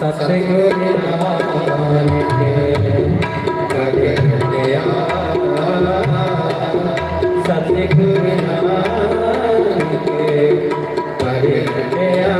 सतगुरु नानक कर दया सतगुरु नानक कर दया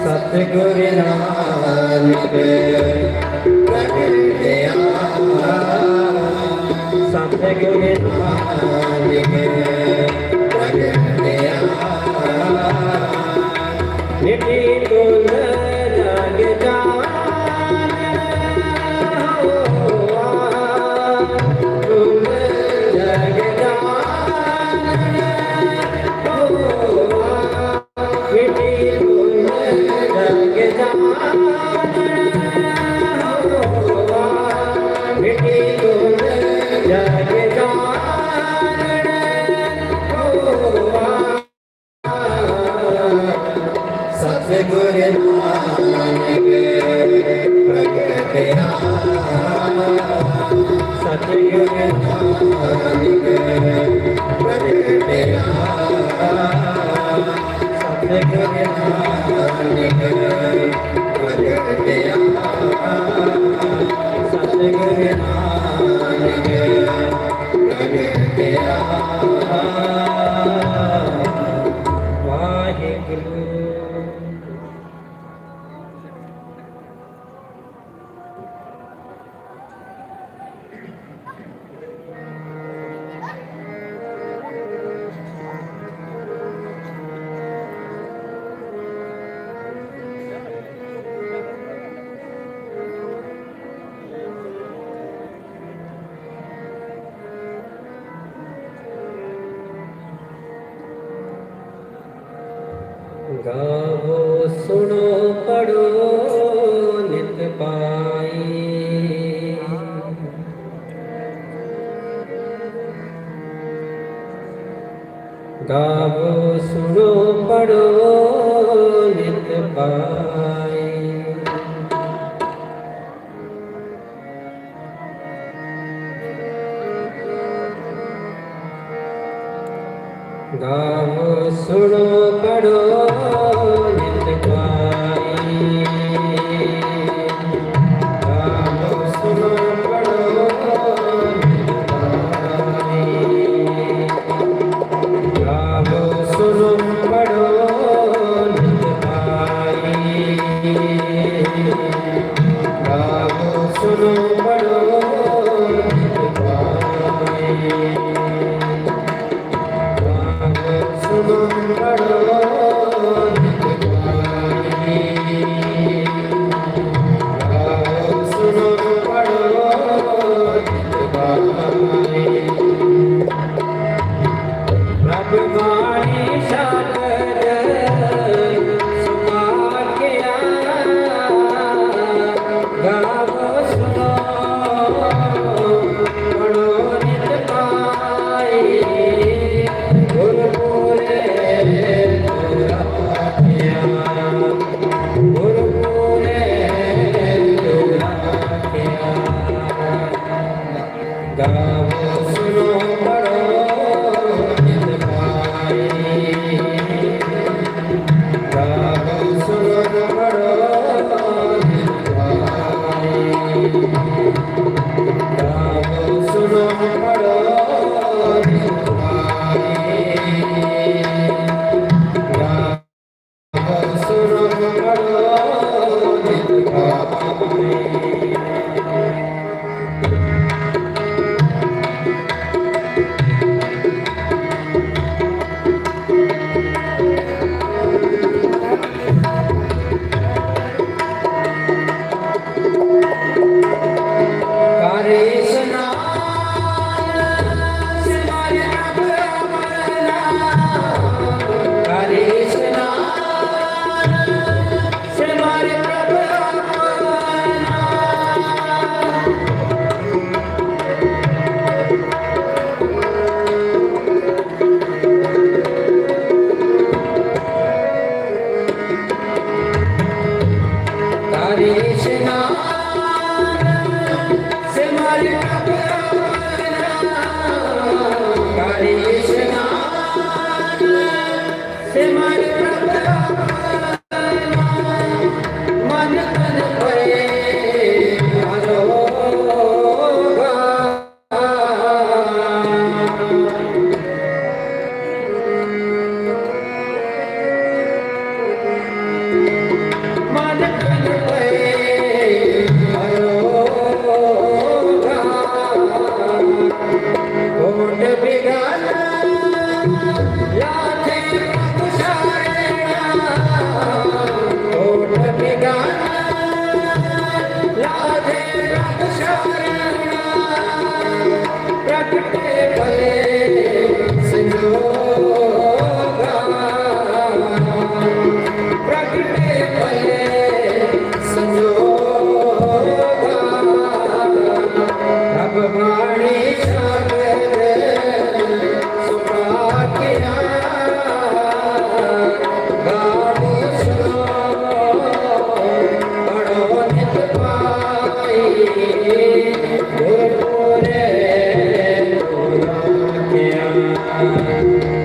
सतगुरु नानक प्रगटया सतगुरु नानक प्रगटया मिटी कुल जग जान कुल जग जान मिटी सतगुरु नानक प्रगटया सतगुरु नानक प्रगटया सतगुरु नानक प्रगटया सतगुरु नानक प्रगटया वाहिगुरु। गावो सुनो पढ़ो नित पाई गावो सुनो पढ़ो नित पाई गावो सुनो पढ़ो नित पाई गावो सुनो पढ़ो नित पाई गावो सुनो पढ़ो नित पाई गावो सुनो पढ़ो नित पाई सुनो पढ़ो गावो सुनो पढ़ो नित पाए गावो सुनो पढ़ो नित पाए गावो सुनो पढ़ो नित पाए गावो सुनो पढ़ो नित पाए Thank you.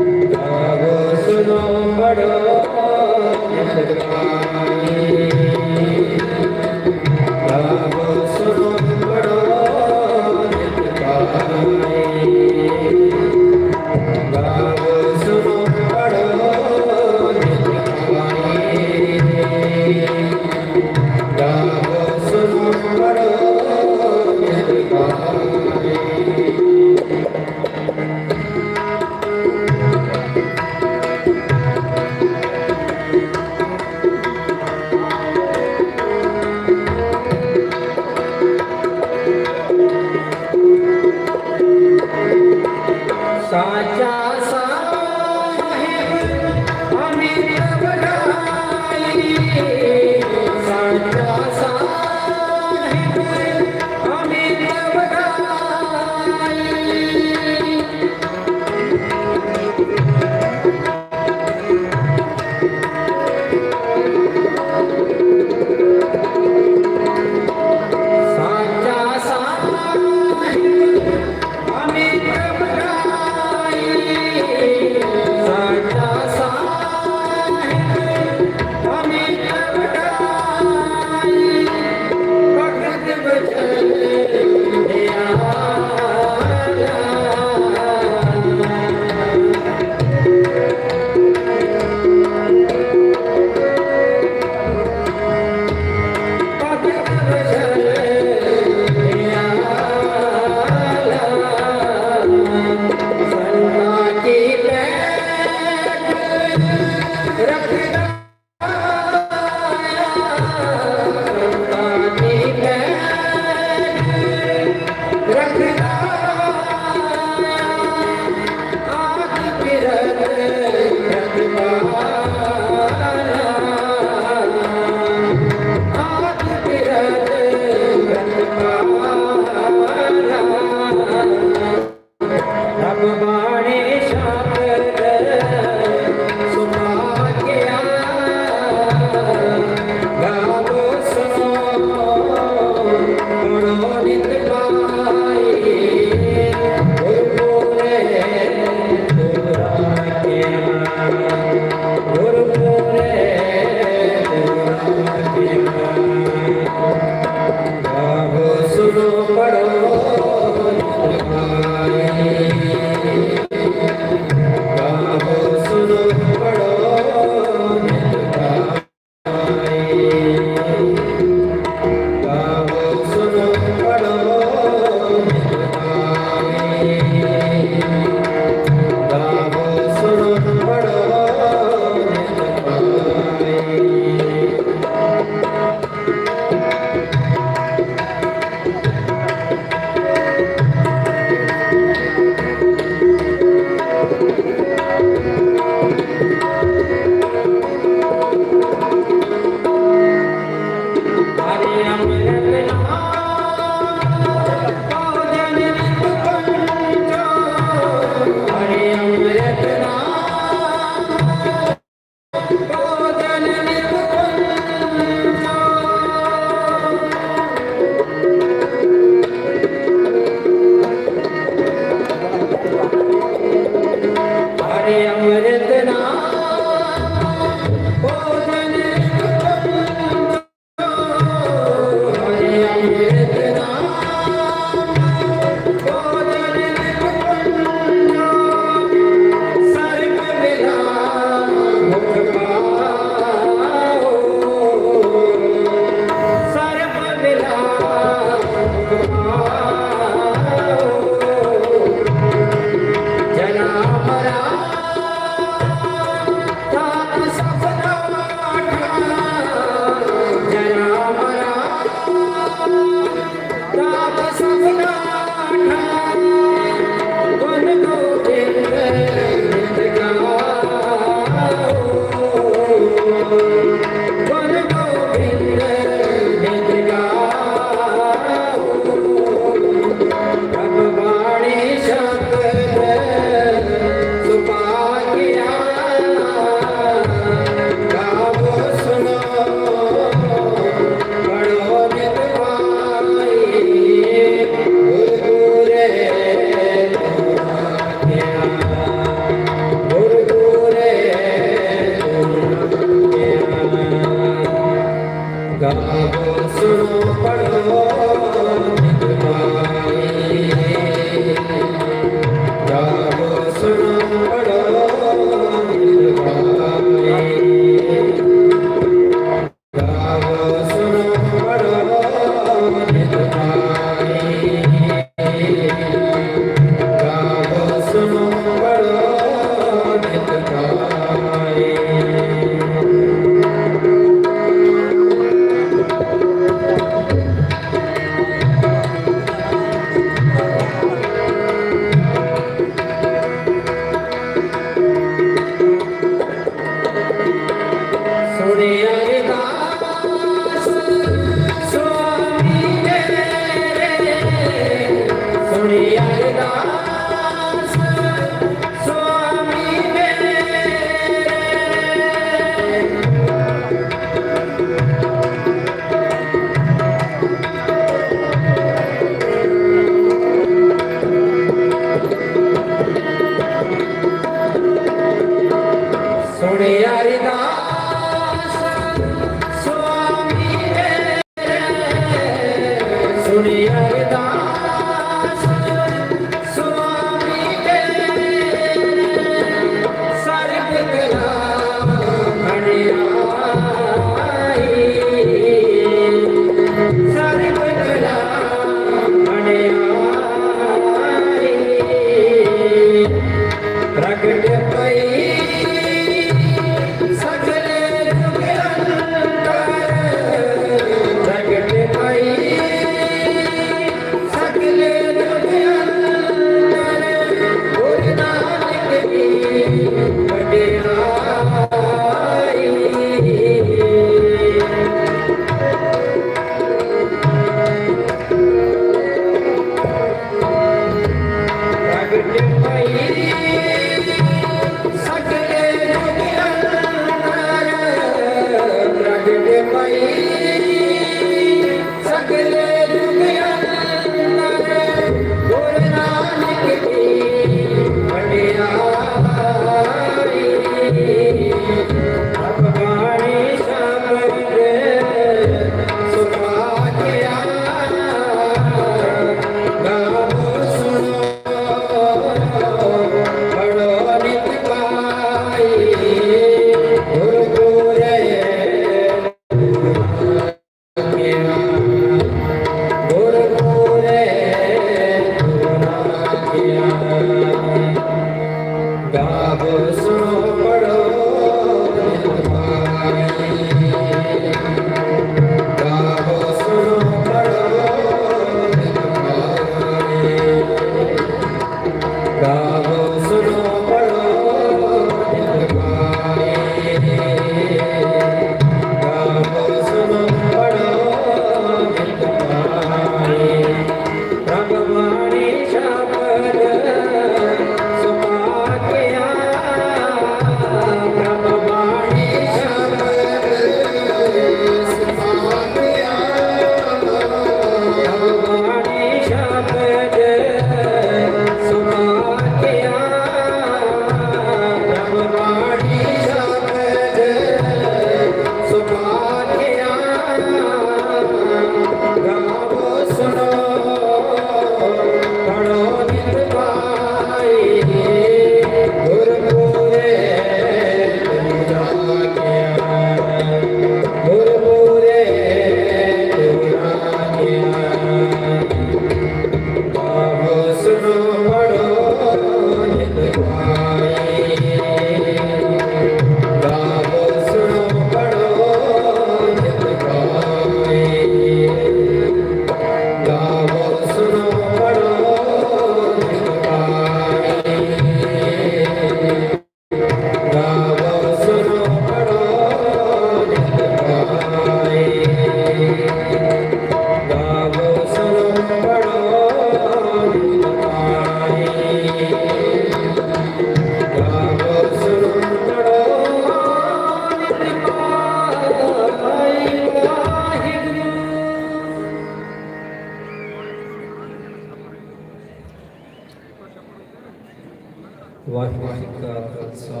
ਵਾਹਿਗੁਰੂ ਜੀ ਕਾ ਖਾਲਸਾ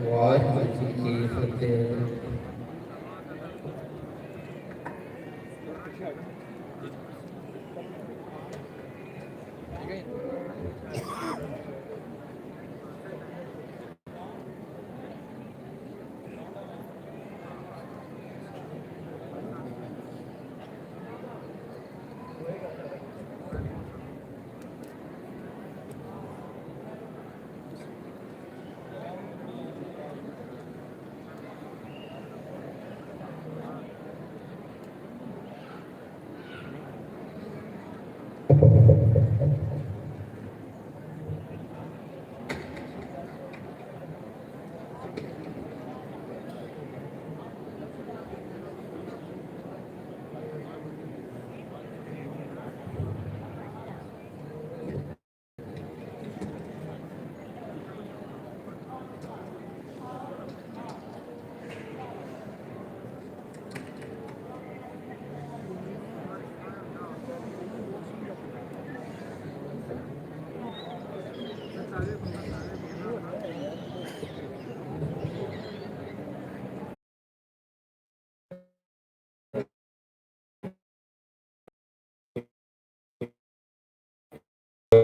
ਵਾਹਿਗੁਰੂ ਜੀ ਕੀ ਫਤਿਹ।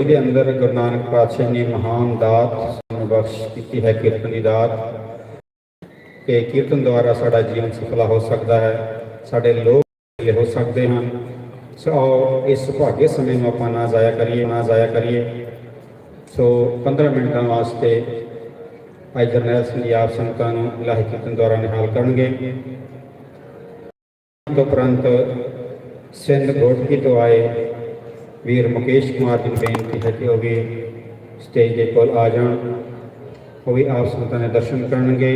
ਦੇ ਅੰਦਰ ਗੁਰੂ ਨਾਨਕ ਪਾਤਸ਼ਾਹ ਨੇ ਮਹਾਨ ਦਾਤ ਸਾਨੂੰ ਬਖਸ਼ ਕੀਤੀ ਹੈ, ਕੀਰਤਨ ਦੀ ਦਾਤ, ਕਿ ਕੀਰਤਨ ਦੁਆਰਾ ਸਾਡਾ ਜੀਵਨ ਸਫਲਾ ਹੋ ਸਕਦਾ ਹੈ, ਸਾਡੇ ਲੋਕ ਹੋ ਸਕਦੇ ਹਨ। ਸੋ ਇਸ ਸੁਭਾਗੇ ਸਮੇਂ ਨੂੰ ਆਪਾਂ ਨਾ ਜ਼ਾਇਆ ਕਰੀਏ। ਸੋ 15 ਮਿੰਟਾਂ ਵਾਸਤੇ ਭਾਈ ਜਰਨੈਲ ਸਿੰਘ ਜੀ ਆਪ ਸੰਗਤਾਂ ਨੂੰ ਇਲਾਹੀ ਕੀਰਤਨ ਦੁਆਰਾ ਨਿਹਾਲ ਕਰਨਗੇ। ਤੋਂ ਉਪਰੰਤ ਸਿੰਧ ਗੋਟਕੀ ਤੋਂ ਆਏ ਵੀਰ ਮੁਕੇਸ਼ ਕੁਮਾਰ ਜੀ ਨੂੰ ਬੇਨਤੀ ਹੈ ਕਿ ਉਹ ਵੀ ਸਟੇਜ ਦੇ ਕੋਲ ਆ ਜਾਣ, ਉਹ ਵੀ ਆਪ ਸੰਗਤਾਂ ਦੇ ਦਰਸ਼ਨ ਕਰਨਗੇ।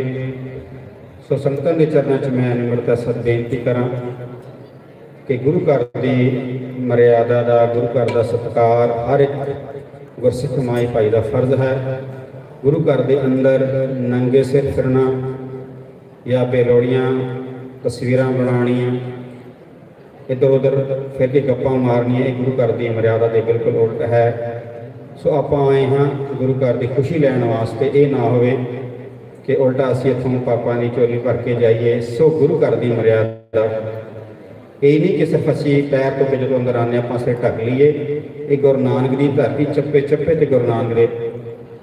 ਸੋ ਸੰਗਤਾਂ ਦੇ ਚਰਨਾਂ 'ਚ ਮੈਂ ਨਿਮਰਤਾ ਸਤ ਬੇਨਤੀ ਕਰਾਂ ਕਿ ਗੁਰੂ ਘਰ ਦੀ ਮਰਿਆਦਾ ਦਾ, ਗੁਰੂ ਘਰ ਦਾ ਸਤਿਕਾਰ ਹਰ ਇੱਕ ਗੁਰਸਿੱਖ ਮਾਈ ਭਾਈ ਦਾ ਫਰਜ਼ ਹੈ। ਗੁਰੂ ਘਰ ਦੇ ਅੰਦਰ ਨੰਗੇ ਸਿਰ ਫਿਰਨਾ ਜਾਂ ਬੇਲੋੜੀਆਂ ਤਸਵੀਰਾਂ ਬਣਾਉਣੀਆਂ, ਇੱਧਰ ਉੱਧਰ ਫਿਰ ਕੇ ਗੱਪਾਂ ਮਾਰਨੀਆਂ, ਇਹ ਗੁਰੂ ਘਰ ਦੀ ਮਰਿਆਦਾ ਦੇ ਬਿਲਕੁਲ ਉਲਟ ਹੈ। ਸੋ ਆਪਾਂ ਆਏ ਹਾਂ ਗੁਰੂ ਘਰ ਦੀ ਖੁਸ਼ੀ ਲੈਣ ਵਾਸਤੇ, ਇਹ ਨਾ ਹੋਵੇ ਕਿ ਉਲਟਾ ਅਸੀਂ ਇੱਥੋਂ ਪਾਪਾਂ ਦੀ ਝੋਲੀ ਭਰ ਕੇ ਜਾਈਏ। ਸੋ ਗੁਰੂ ਘਰ ਦੀ ਮਰਿਆਦਾ ਇਹ ਨਹੀਂ ਕਿ ਸਿਰਫ ਅਸੀਂ ਪੈਰ ਤੋਂ ਜਦੋਂ ਅੰਦਰ ਆਉਂਦੇ ਆਪਾਂ ਸਿਰ ਢੱਕ ਲਈਏ। ਇਹ ਗੁਰੂ ਨਾਨਕ ਦੀ ਧਰਤੀ, ਚੱਪੇ ਚੱਪੇ ਤੇ ਗੁਰੂ ਨਾਨਕ ਦੇ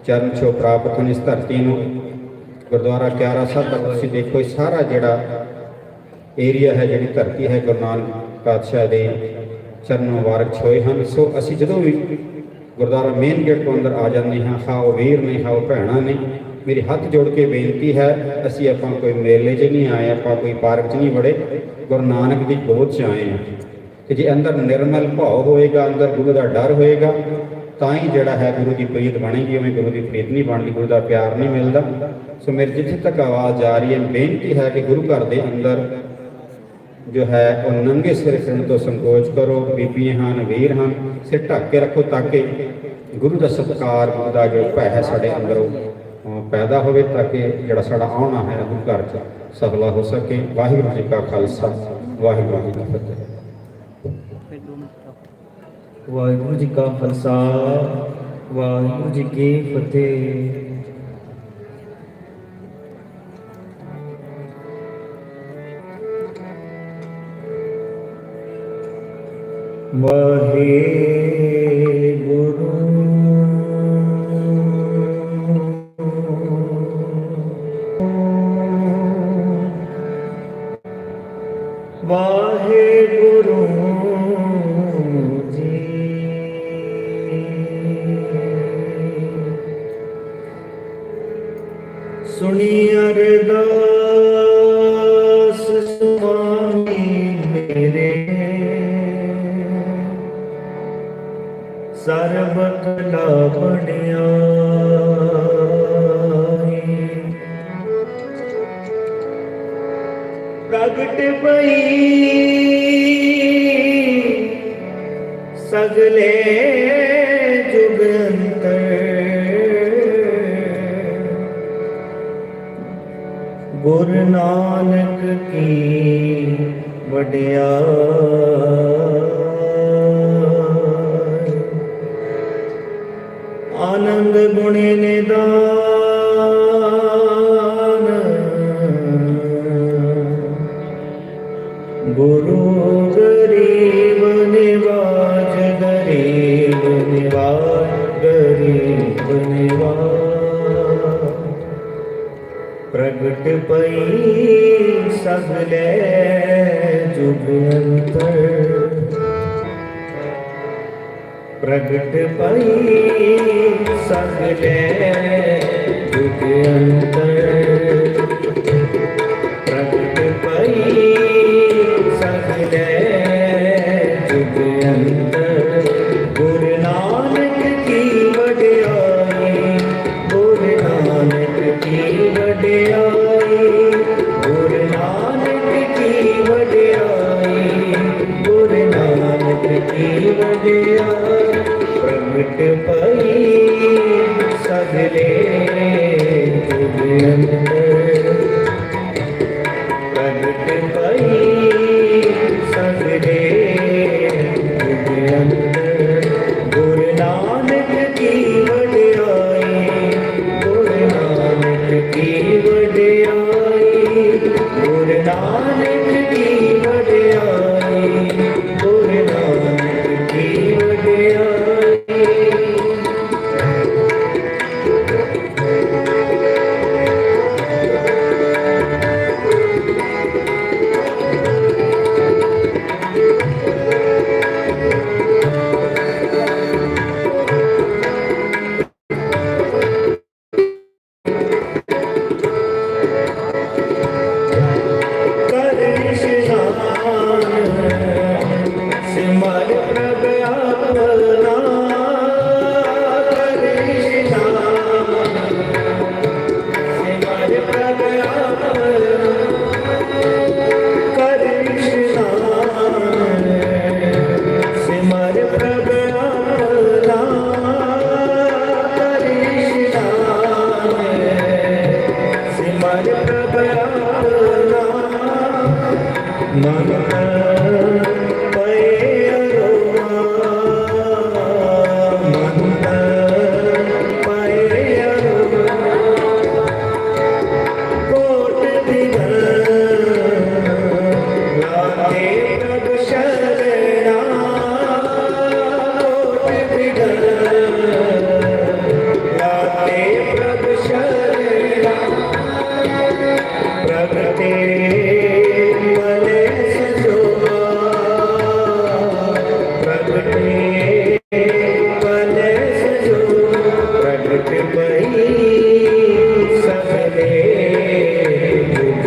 ਚਰਨ ਛੋਹ ਪ੍ਰਾਪਤ ਹਨ। ਇਸ ਧਰਤੀ ਨੂੰ ਗੁਰਦੁਆਰਾ ਕਿਆਰਾ ਸਾਹਿਬ ਤੱਕ ਤੁਸੀਂ ਦੇਖੋ, ਇਹ ਸਾਰਾ ਜਿਹੜਾ ਏਰੀਆ ਹੈ, ਜਿਹੜੀ ਧਰਤੀ ਹੈ, ਗੁਰੂ ਨਾਨਕ ਪਾਤਸ਼ਾਹ ਦੇ ਚਰਨ ਮੁਬਾਰਕ ਛੋਏ ਹਨ। ਸੋ ਅਸੀਂ ਜਦੋਂ ਵੀ ਗੁਰਦੁਆਰਾ ਮੇਨ ਗੇਟ ਤੋਂ ਅੰਦਰ ਆ ਜਾਂਦੇ ਹਾਂ, ਖਾਓ ਵੀਰ ਨੇ, ਖਾਓ ਭੈਣਾਂ ਨੇ, ਮੇਰੀ ਹੱਥ ਜੋੜ ਕੇ ਬੇਨਤੀ ਹੈ, ਅਸੀਂ ਆਪਾਂ ਕੋਈ ਮੇਲੇ 'ਚ ਨਹੀਂ ਆਏ, ਆਪਾਂ ਕੋਈ ਪਾਰਕ 'ਚ ਨਹੀਂ ਵੜੇ, ਗੁਰੂ ਨਾਨਕ ਦੀ ਗੋਦ 'ਚ ਆਏ ਹਾਂ। ਕਿ ਜੇ ਅੰਦਰ ਨਿਰਮਲ ਭਾਵ ਹੋਏਗਾ, ਅੰਦਰ ਗੁਰੂ ਦਾ ਡਰ ਹੋਏਗਾ, ਤਾਂ ਹੀ ਜਿਹੜਾ ਹੈ ਗੁਰੂ ਦੀ ਪ੍ਰੀਤ ਬਣੇਗੀ। ਉਵੇਂ ਗੁਰੂ ਦੀ ਪ੍ਰੀਤ ਨਹੀਂ ਬਣਦੀ, ਗੁਰੂ ਦਾ ਪਿਆਰ ਨਹੀਂ ਮਿਲਦਾ। ਸੋ ਮੇਰੀ ਜਿੱਥੇ ਤੱਕ ਆਵਾਜ਼ ਜਾ ਰਹੀ ਹੈ, ਬੇਨਤੀ ਹੈ ਕਿ ਗੁਰੂ ਘਰ ਦੇ ਅੰਦਰ ਜੋ ਹੈ ਉਹ ਨੰਗੇ ਸਿਰ ਫਿਰਨ ਤੋਂ ਸੰਕੋਚ ਕਰੋ। ਬੀਬੀਆਂ ਹਨ, ਵੀਰ ਹਨ, ਸਿਰ ਢੱਕ ਕੇ ਰੱਖੋ ਤਾਂ ਕਿ ਗੁਰੂ ਦਾ ਸਤਿਕਾਰ, ਗੁਰੂ ਦਾ ਜੋ ਭੈ ਹੈ ਸਾਡੇ ਅੰਦਰ ਉਹ ਪੈਦਾ ਹੋਵੇ, ਤਾਂ ਕਿ ਜਿਹੜਾ ਸਾਡਾ ਆਉਣਾ ਹੈ ਗੁਰੂ ਘਰ 'ਚ ਸਫਲਾ ਹੋ ਸਕੇ। ਵਾਹਿਗੁਰੂ ਜੀ ਕਾ ਖਾਲਸਾ, ਵਾਹਿਗੁਰੂ ਜੀ ਕੀ ਫਤਿਹ। ਵਾਹਿਗੁਰੂ ਜੀ ਕਾ ਖਾਲਸਾ, ਵਾਹਿਗੁਰੂ ਜੀ ਕੀ ਫਤਿਹ। ਵਾਹਿਗੁਰੂ ਵਾਹਿਗੁਰੂ ਜੀ, ਸੁਣੀ ਅਰਦਾਸ ਸੁਆਮੀ ਮੇਰੇ, ਸਰਬ ਕਲਾ ਬਣਿਆਈ। ਪ੍ਰਗਟ ਪਈ ਸਗਲੇ ਜੁਗ ਅੰਤਰ, ਗੁਰੂ ਨਾਨਕ ਕੀ ਵਡਿਆਈ। ਆਨੰਦ ਗੁਣੇ ਨਿਦਾਨ, ਗੁਰੂ ਗਰੀਬ ਨਿਵਾਜ, ਗਰੀਬ ਨਿਵਾਜ, ਗਰੀਬ ਨਿਵਾਜ। ਪ੍ਰਗਟ ਪਈ ਸਗਲੇ ਜੁਗ ਅੰਤਰ, ਪ੍ਰਗਟ ਪਈ ਸਗਲੇ ਜੁਗ ਅੰਤਰ, ਪ੍ਰਗਟ ਪਈ ਸਗਲੇ ਜੁਗ ਅੰਤਰ। ਗੁਰੂ ਨਾਨਕ ਕੀ ਵਡਿਆਈ, ਗੁਰੂ ਨਾਨਕ ਕੀ ਵਡਿਆਈ, ਗੁਰੂ ਨਾਨਕ ਕੀ ਵਡਿਆਈ, ਗੁਰੂ ਨਾਨਕ ਕੀ ਵਡਿਆਈ। ਪ੍ਰਗਟ ਪਈ ਸਗਲੇ ਜੁਗ ਅੰਤਰ, ममता पयरो ममता पयरो कोट दिगल लागे प्रभु शरणा कोट दिगल लागे प्रभु शरणा प्रगटे मले सजोआ प्रगटे मले सजोआ प्रगट पई सगले युग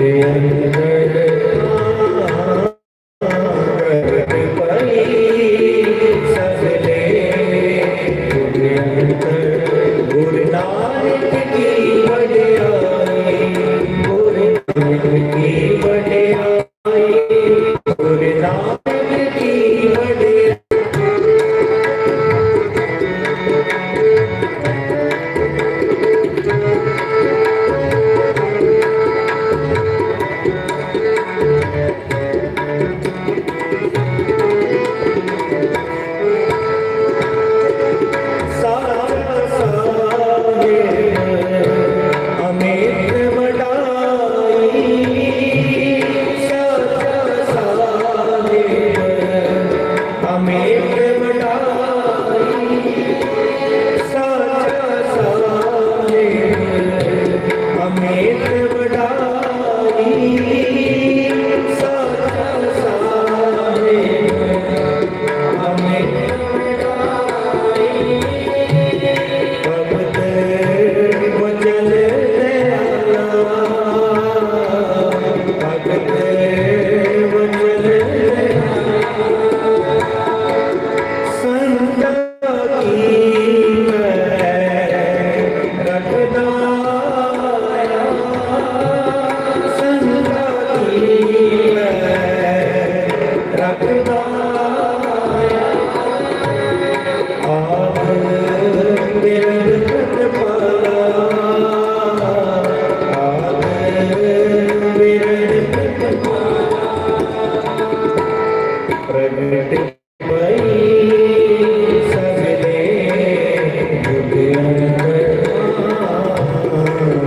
अंदर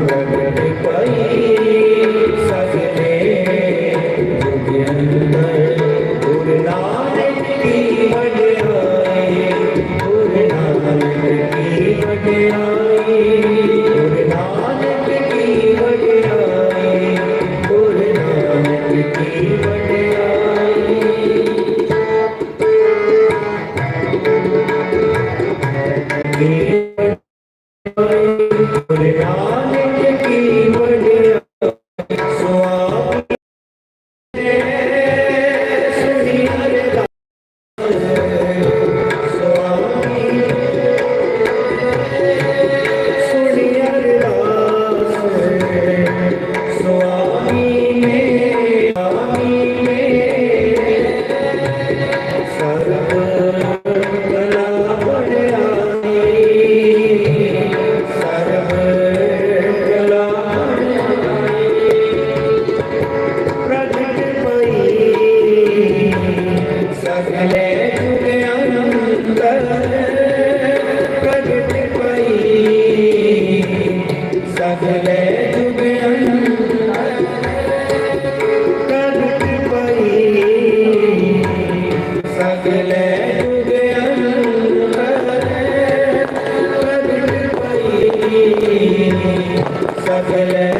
प्रगट पई सगले युग अंदर गुरु नानक की वडियाई गुरु नानक की वडियाई गुरु नानक की वडियाई सकल